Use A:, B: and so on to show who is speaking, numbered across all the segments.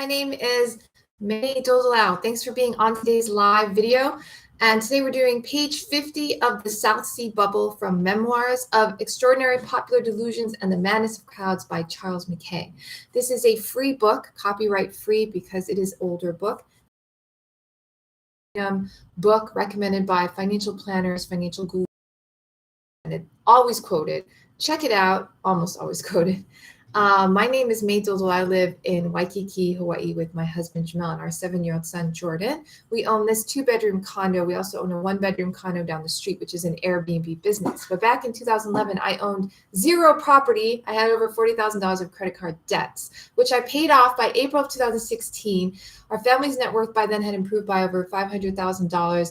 A: My name is May Dodelau. Thanks for being on today's live video. And today we're doing page 50 of the South Sea Bubble from Memoirs of Extraordinary Popular Delusions and the Madness of Crowds by Charles Mackay. This is a free book, copyright free because it is older book. Book recommended by financial planners, financial gurus, and it's always quoted. Check it out, almost always quoted. My name is May Dodelau. I live in Waikiki, Hawaii with my husband Jamel and our 7-year-old son Jordan. We own this 2-bedroom condo. We also own a 1-bedroom condo down the street, which is an Airbnb business. But back in 2011, I owned 0 property. I had over $40,000 of credit card debts, which I paid off by April of 2016. Our family's net worth by then had improved by over $500,000.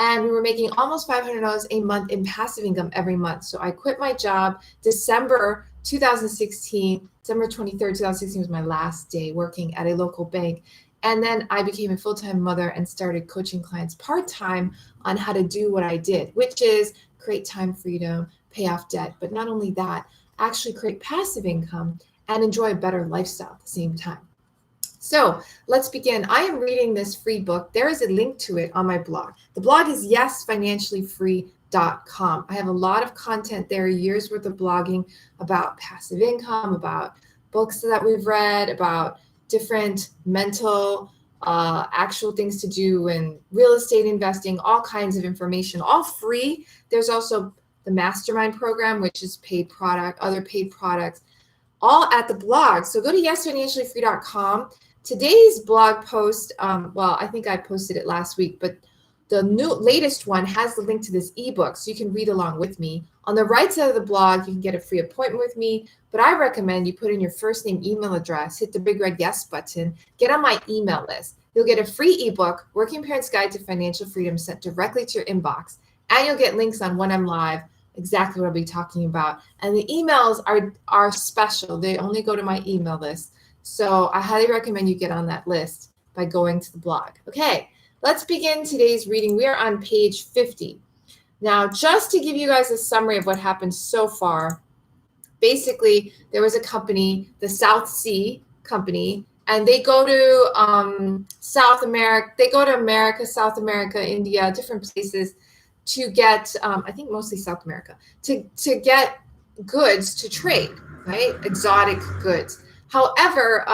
A: And we were making almost $500 a month in passive income every month. So I quit my job December 2016, December 23rd, 2016 was my last day working at a local bank. And then I became a full-time mother and started coaching clients part-time on how to do what I did, which is create time freedom, pay off debt, but not only that, actually create passive income and enjoy a better lifestyle at the same time. So let's begin. I am reading this free book. There is a link to it on my blog. The blog is yesfinanciallyfree.com. I have a lot of content there, years worth of blogging about passive income, about books that we've read, about different mental, actual things to do in real estate investing, all kinds of information, all free. There's also the mastermind program, which is paid product, other paid products, all at the blog. So go to yesfinanciallyfree.com. Today's blog post, well, I think I posted it last week, but the latest one has the link to this ebook, so you can read along with me. On the right side of the blog, you can get a free appointment with me, but I recommend you put in your first name, email address, hit the big red yes button, get on my email list. You'll get a free ebook, Working Parents Guide to Financial Freedom, sent directly to your inbox, and you'll get links on when I'm live, exactly what I'll be talking about. And the emails are special. They only go to my email list. So I highly recommend you get on that list by going to the blog. Okay, let's begin today's reading. We are on page 50. Now, just to give you guys a summary of what happened so far, basically, there was a company, the South Sea Company, and they go to South America. They go to America, South America, India, different places to get, I think mostly South America, to get goods to trade, right? Exotic goods. However,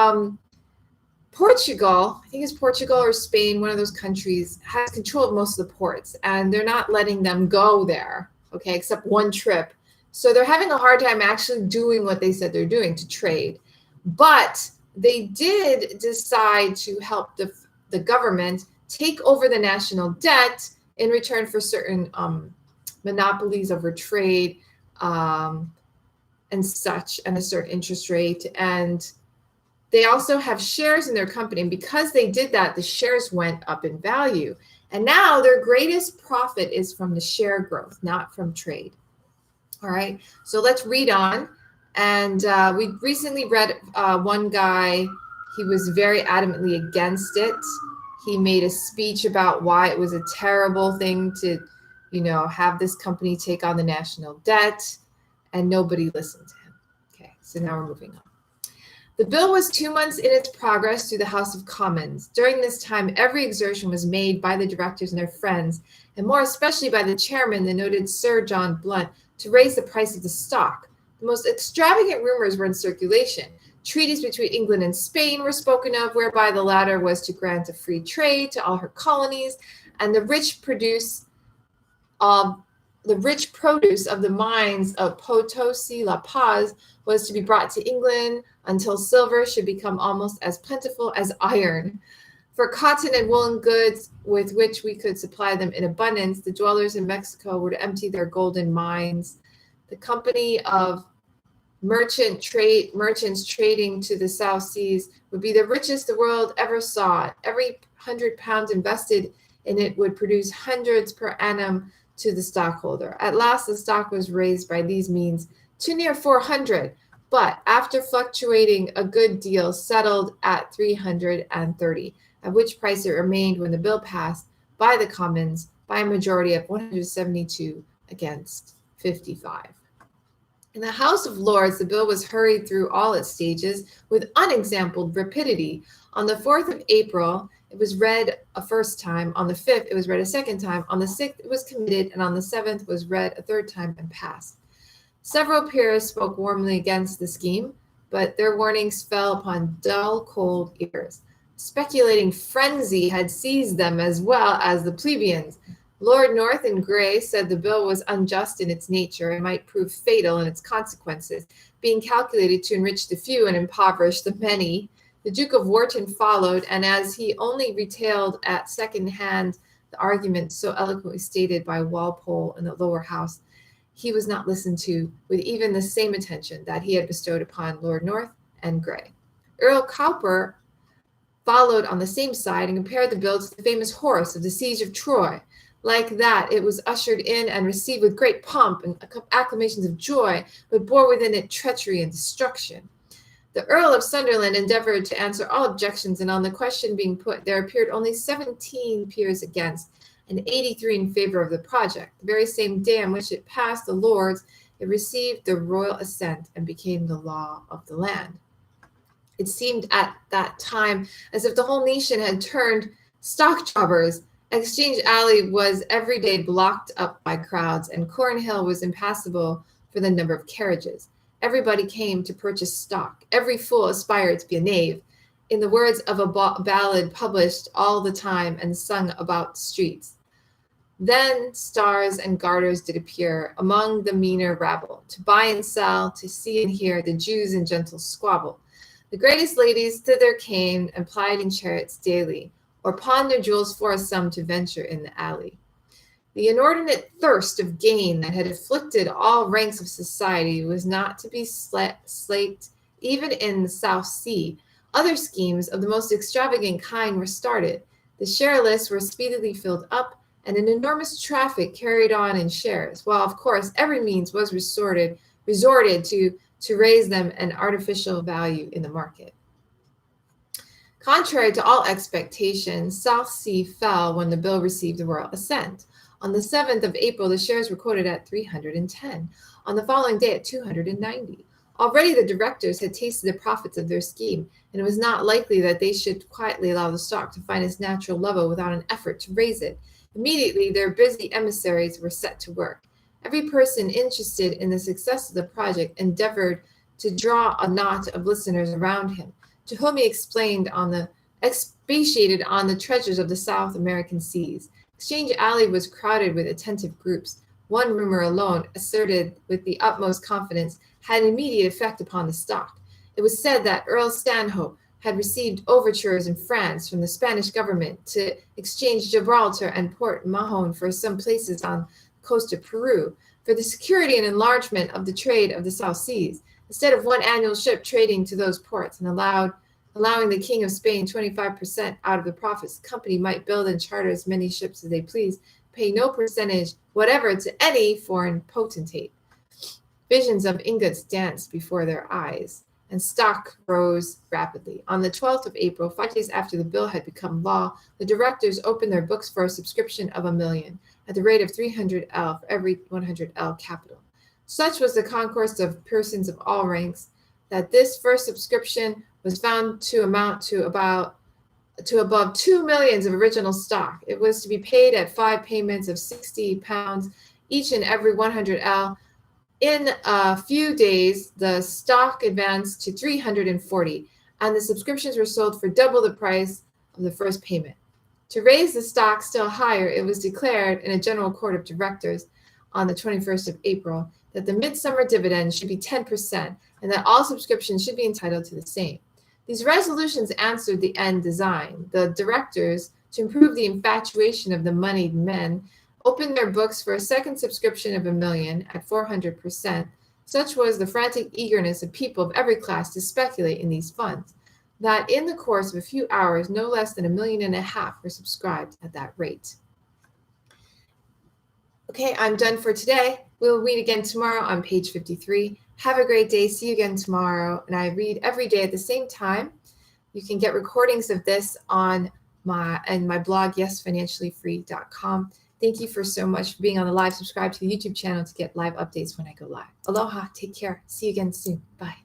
A: Portugal, I think it's Portugal or Spain, one of those countries, has control of most of the ports, and they're not letting them go there, okay, except one trip. So they're having a hard time actually doing what they said they're doing to trade. But they did decide to help the government take over the national debt in return for certain monopolies over trade, and such, and a certain interest rate. And they also have shares in their company. And because they did that, the shares went up in value. And now their greatest profit is from the share growth, not from trade. All right, so let's read on. And we recently read one guy, he was very adamantly against it. He made a speech about why it was a terrible thing to, have this company take on the national debt, and nobody listened to him. Okay, so now we're moving on. The bill was 2 months in its progress through the House of Commons. During this time, every exertion was made by the directors and their friends, and more especially by the chairman, the noted Sir John Blunt, to raise the price of the stock. The most extravagant rumors were in circulation. Treaties between England and Spain were spoken of, whereby the latter was to grant a free trade to all her colonies, and the rich produce of the mines of Potosi La Paz was to be brought to England until silver should become almost as plentiful as iron. For cotton and woolen goods with which we could supply them in abundance, the dwellers in Mexico were to empty their golden mines. The company of merchants trading to the South Seas would be the richest the world ever saw. Every 100 pounds invested in it would produce hundreds per annum to the stockholder. At last, the stock was raised by these means to near 400, but after fluctuating a good deal, settled at 330, at which price it remained when the bill passed by the Commons by a majority of 172 against 55. In the House of Lords, the bill was hurried through all its stages with unexampled rapidity. On the 4th of April, it was read a first time. On the 5th, it was read a second time. On the 6th, it was committed. And on the 7th, was read a third time and passed. Several peers spoke warmly against the scheme, but their warnings fell upon dull, cold ears. Speculating frenzy had seized them as well as the plebeians. Lord North and Grey said the bill was unjust in its nature and might prove fatal in its consequences, being calculated to enrich the few and impoverish the many. The Duke of Wharton followed, and as he only retailed at second hand the arguments so eloquently stated by Walpole in the lower house, he was not listened to with even the same attention that he had bestowed upon Lord North and Grey. Earl Cowper followed on the same side and compared the bill to the famous horse of the siege of Troy. Like that, it was ushered in and received with great pomp and acclamations of joy, but bore within it treachery and destruction. The Earl of Sunderland endeavored to answer all objections, and on the question being put, there appeared only 17 peers against, and 83 in favor of the project. The very same day on which it passed the Lords, it received the royal assent and became the law of the land. It seemed at that time as if the whole nation had turned stock jobbers. Exchange Alley was every day blocked up by crowds, and Cornhill was impassable for the number of carriages. Everybody came to purchase stock. Every fool aspired to be a knave. In the words of a ballad published all the time and sung about the streets, then stars and garters did appear among the meaner rabble, to buy and sell, to see and hear the Jews in gentle squabble. The greatest ladies thither came and plied in chariots daily, or pawned their jewels for a sum to venture in the alley. The inordinate thirst of gain that had afflicted all ranks of society was not to be slaked even in the South Sea. Other schemes of the most extravagant kind were started. The share lists were speedily filled up, and an enormous traffic carried on in shares, while of course every means was resorted to raise them an artificial value in the market. Contrary to all expectations, South Sea fell when the bill received the royal assent. On the 7th of April, the shares were quoted at 310. On the following day at 290. Already the directors had tasted the profits of their scheme, and it was not likely that they should quietly allow the stock to find its natural level without an effort to raise it. Immediately, their busy emissaries were set to work. Every person interested in the success of the project endeavored to draw a knot of listeners around him, to whom he expatiated on the treasures of the South American seas. Exchange Alley was crowded with attentive groups. One rumor alone, asserted with the utmost confidence, had an immediate effect upon the stock. It was said that Earl Stanhope had received overtures in France from the Spanish government to exchange Gibraltar and Port Mahon for some places on the coast of Peru, for the security and enlargement of the trade of the South Seas. Instead of one annual ship trading to those ports and allowing the King of Spain 25% out of the profits, the company might build and charter as many ships as they please, pay no percentage whatever to any foreign potentate. Visions of ingots danced before their eyes, and stock rose rapidly. On the 12th of April, 5 days after the bill had become law, the directors opened their books for a subscription of 1 million, at the rate of 300 L for every 100 L capital. Such was the concourse of persons of all ranks that this first subscription was found to amount to above 2 millions of original stock. It was to be paid at 5 payments of £60 each and every 100 L. In a few days, the stock advanced to 340, and the subscriptions were sold for double the price of the first payment. To raise the stock still higher, it was declared in a general court of directors on the 21st of April that the midsummer dividend should be 10% and that all subscriptions should be entitled to the same. These resolutions answered the end design. The directors, to improve the infatuation of the moneyed men, opened their books for a second subscription of 1 million at 400%. Such was the frantic eagerness of people of every class to speculate in these funds, that in the course of a few hours, no less than 1.5 million were subscribed at that rate. Okay, I'm done for today. We'll read again tomorrow on page 53. Have a great day. See you again tomorrow. And I read every day at the same time. You can get recordings of this on my blog, yesfinanciallyfree.com. Thank you for so much for being on the live. Subscribe to the YouTube channel to get live updates when I go live. Aloha. Take care. See you again soon. Bye.